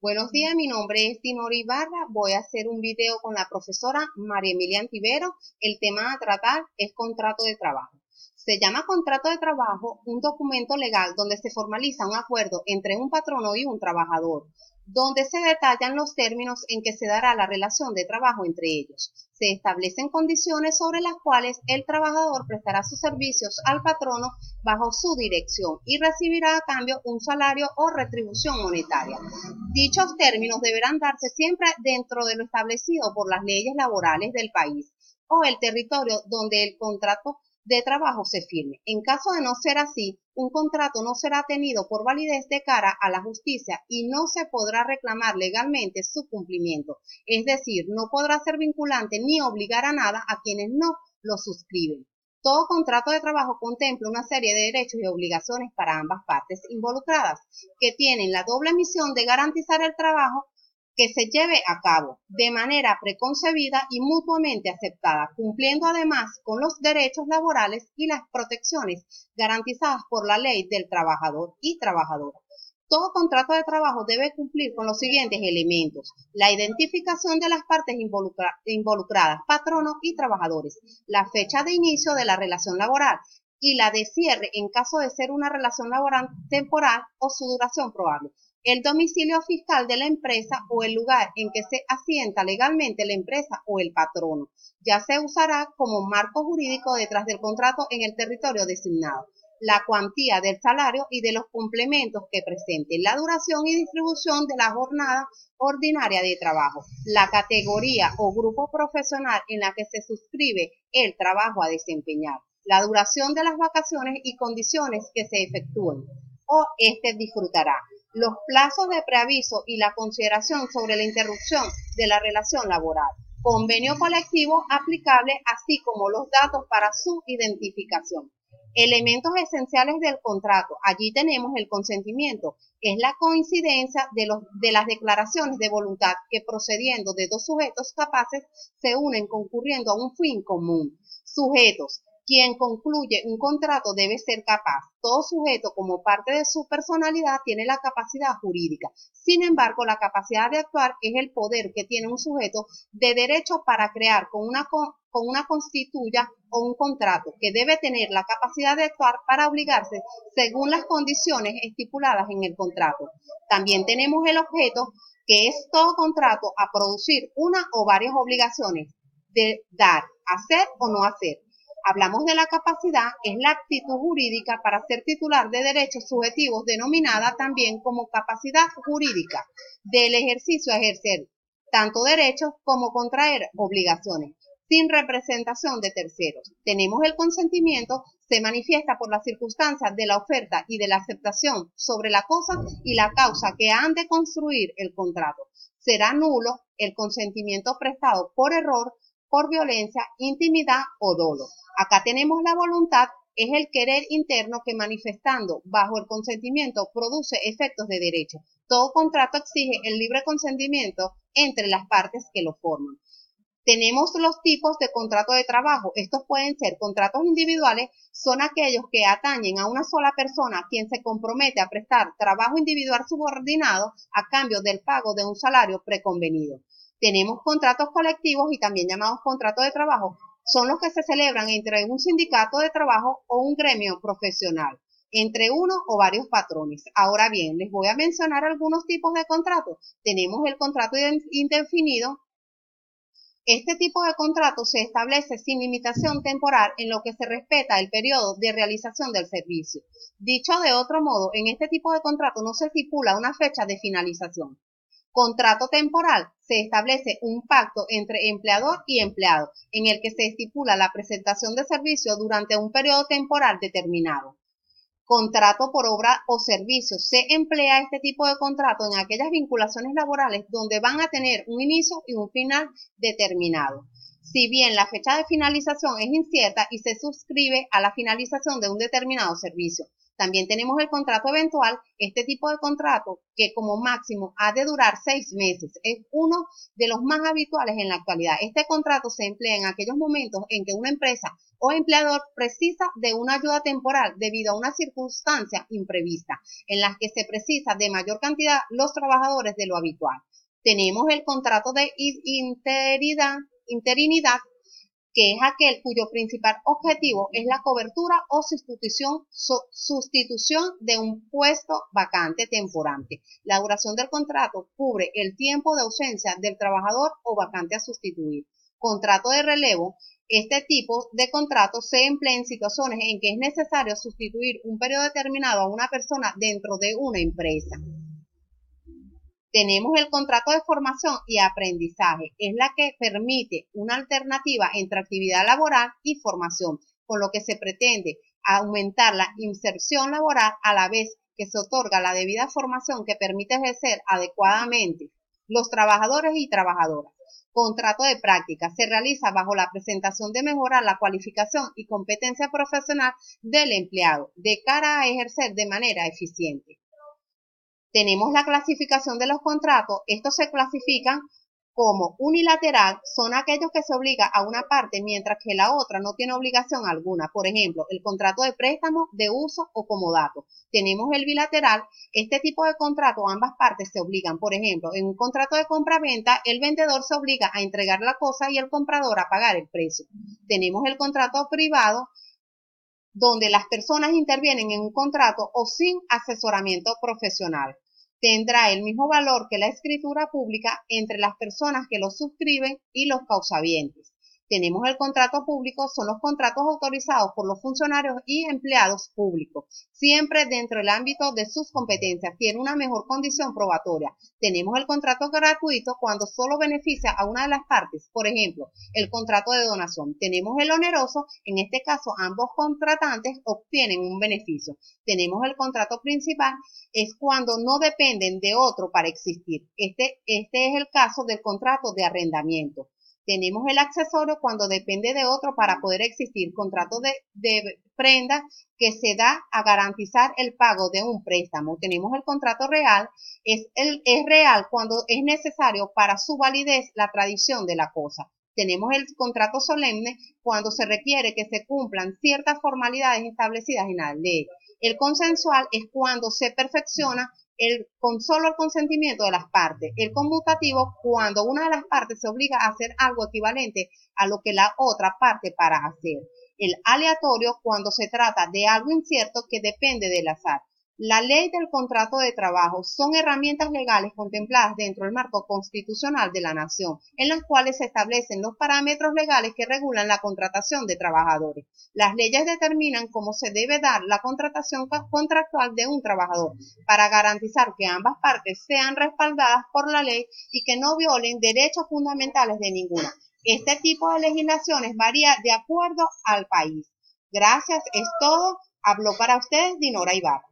Buenos días, mi nombre es Dinora Ibarra. Voy a hacer un video con la profesora María Emilia Antivero. El tema a tratar es contrato de trabajo. Se llama contrato de trabajo un documento legal donde se formaliza un acuerdo entre un patrono y un trabajador, donde se detallan los términos en que se dará la relación de trabajo entre ellos. Se establecen condiciones sobre las cuales el trabajador prestará sus servicios al patrono bajo su dirección y recibirá a cambio un salario o retribución monetaria. Dichos términos deberán darse siempre dentro de lo establecido por las leyes laborales del país o el territorio donde el contrato de trabajo se firme. En caso de no ser así, un contrato no será tenido por validez de cara a la justicia y no se podrá reclamar legalmente su cumplimiento. Es decir, no podrá ser vinculante ni obligar a nada a quienes no lo suscriben. Todo contrato de trabajo contempla una serie de derechos y obligaciones para ambas partes involucradas, que tienen la doble misión de garantizar el trabajo que se lleve a cabo de manera preconcebida y mutuamente aceptada, cumpliendo además con los derechos laborales y las protecciones garantizadas por la ley del trabajador y trabajadora. Todo contrato de trabajo debe cumplir con los siguientes elementos: la identificación de las partes involucradas, patrono y trabajadores, la fecha de inicio de la relación laboral y la de cierre en caso de ser una relación laboral temporal o su duración probable, el domicilio fiscal de la empresa o el lugar en que se asienta legalmente la empresa o el patrono. Ya se usará como marco jurídico detrás del contrato en el territorio designado. La cuantía del salario y de los complementos que presenten, la duración y distribución de la jornada ordinaria de trabajo, la categoría o grupo profesional en la que se suscribe el trabajo a desempeñar, la duración de las vacaciones y condiciones que se efectúen o éste disfrutará, los plazos de preaviso y la consideración sobre la interrupción de la relación laboral, convenio colectivo aplicable, así como los datos para su identificación. Elementos esenciales del contrato. Allí tenemos el consentimiento. Es la coincidencia de las declaraciones de voluntad que, procediendo de dos sujetos capaces, se unen concurriendo a un fin común. Sujetos. Quien concluye un contrato debe ser capaz. Todo sujeto, como parte de su personalidad, tiene la capacidad jurídica. Sin embargo, la capacidad de actuar es el poder que tiene un sujeto de derecho para crear con una constituya o un contrato, que debe tener la capacidad de actuar para obligarse según las condiciones estipuladas en el contrato. También tenemos el objeto, que es todo contrato a producir una o varias obligaciones de dar, hacer o no hacer. Hablamos de la capacidad, es la aptitud jurídica para ser titular de derechos subjetivos, denominada también como capacidad jurídica del ejercicio a ejercer tanto derechos como contraer obligaciones, sin representación de terceros. Tenemos el consentimiento, se manifiesta por las circunstancias de la oferta y de la aceptación sobre la cosa y la causa que han de construir el contrato. Será nulo el consentimiento prestado por error, por violencia, intimidad o dolo. Acá tenemos la voluntad, es el querer interno que, manifestando bajo el consentimiento, produce efectos de derecho. Todo contrato exige el libre consentimiento entre las partes que lo forman. Tenemos los tipos de contrato de trabajo. Estos pueden ser contratos individuales, son aquellos que atañen a una sola persona, quien se compromete a prestar trabajo individual subordinado a cambio del pago de un salario preconvenido. Tenemos contratos colectivos y también llamados contratos de trabajo. Son los que se celebran entre un sindicato de trabajo o un gremio profesional, entre uno o varios patrones. Ahora bien, les voy a mencionar algunos tipos de contratos. Tenemos el contrato indefinido. Este tipo de contrato se establece sin limitación temporal en lo que se respeta el periodo de realización del servicio. Dicho de otro modo, en este tipo de contrato no se estipula una fecha de finalización. Contrato temporal. Se establece un pacto entre empleador y empleado, en el que se estipula la prestación de servicio durante un periodo temporal determinado. Contrato por obra o servicio. Se emplea este tipo de contrato en aquellas vinculaciones laborales donde van a tener un inicio y un final determinado. Si bien la fecha de finalización es incierta y se suscribe a la finalización de un determinado servicio. También tenemos el contrato eventual, este tipo de contrato que como máximo ha de durar 6 meses. Es uno de los más habituales en la actualidad. Este contrato se emplea en aquellos momentos en que una empresa o empleador precisa de una ayuda temporal debido a una circunstancia imprevista, en las que se precisa de mayor cantidad los trabajadores de lo habitual. Tenemos el contrato de interinidad, que es aquel cuyo principal objetivo es la cobertura o sustitución de un puesto vacante temporante. La duración del contrato cubre el tiempo de ausencia del trabajador o vacante a sustituir. Contrato de relevo. Este tipo de contrato se emplea en situaciones en que es necesario sustituir un periodo determinado a una persona dentro de una empresa. Tenemos el contrato de formación y aprendizaje. Es la que permite una alternativa entre actividad laboral y formación, con lo que se pretende aumentar la inserción laboral a la vez que se otorga la debida formación que permite ejercer adecuadamente los trabajadores y trabajadoras. Contrato de práctica. Se realiza bajo la presentación de mejorar la cualificación y competencia profesional del empleado de cara a ejercer de manera eficiente. Tenemos la clasificación de los contratos. Estos se clasifican como unilateral, son aquellos que se obliga a una parte mientras que la otra no tiene obligación alguna. Por ejemplo, el contrato de préstamo, de uso o comodato. Tenemos el bilateral. Este tipo de contrato, ambas partes se obligan. Por ejemplo, en un contrato de compra-venta, el vendedor se obliga a entregar la cosa y el comprador a pagar el precio. Tenemos el contrato privado, donde las personas intervienen en un contrato o sin asesoramiento profesional. Tendrá el mismo valor que la escritura pública entre las personas que lo suscriben y los causavientes. Tenemos el contrato público, son los contratos autorizados por los funcionarios y empleados públicos, siempre dentro del ámbito de sus competencias, tiene una mejor condición probatoria. Tenemos el contrato gratuito cuando solo beneficia a una de las partes, por ejemplo, el contrato de donación. Tenemos el oneroso, en este caso ambos contratantes obtienen un beneficio. Tenemos el contrato principal, es cuando no dependen de otro para existir. Este es el caso del contrato de arrendamiento. Tenemos el accesorio cuando depende de otro para poder existir. Contrato de prenda que se da a garantizar el pago de un préstamo. Tenemos el contrato real, es real cuando es necesario para su validez la tradición de la cosa. Tenemos el contrato solemne cuando se requiere que se cumplan ciertas formalidades establecidas en la ley. El consensual es cuando se perfecciona con solo el consentimiento de las partes. El conmutativo, cuando una de las partes se obliga a hacer algo equivalente a lo que la otra parte para hacer. El aleatorio, cuando se trata de algo incierto que depende del azar. La ley del contrato de trabajo son herramientas legales contempladas dentro del marco constitucional de la nación, en las cuales se establecen los parámetros legales que regulan la contratación de trabajadores. Las leyes determinan cómo se debe dar la contratación contractual de un trabajador para garantizar que ambas partes sean respaldadas por la ley y que no violen derechos fundamentales de ninguna. Este tipo de legislaciones varía de acuerdo al país. Gracias, es todo. Habló para ustedes Dinora Ibarra.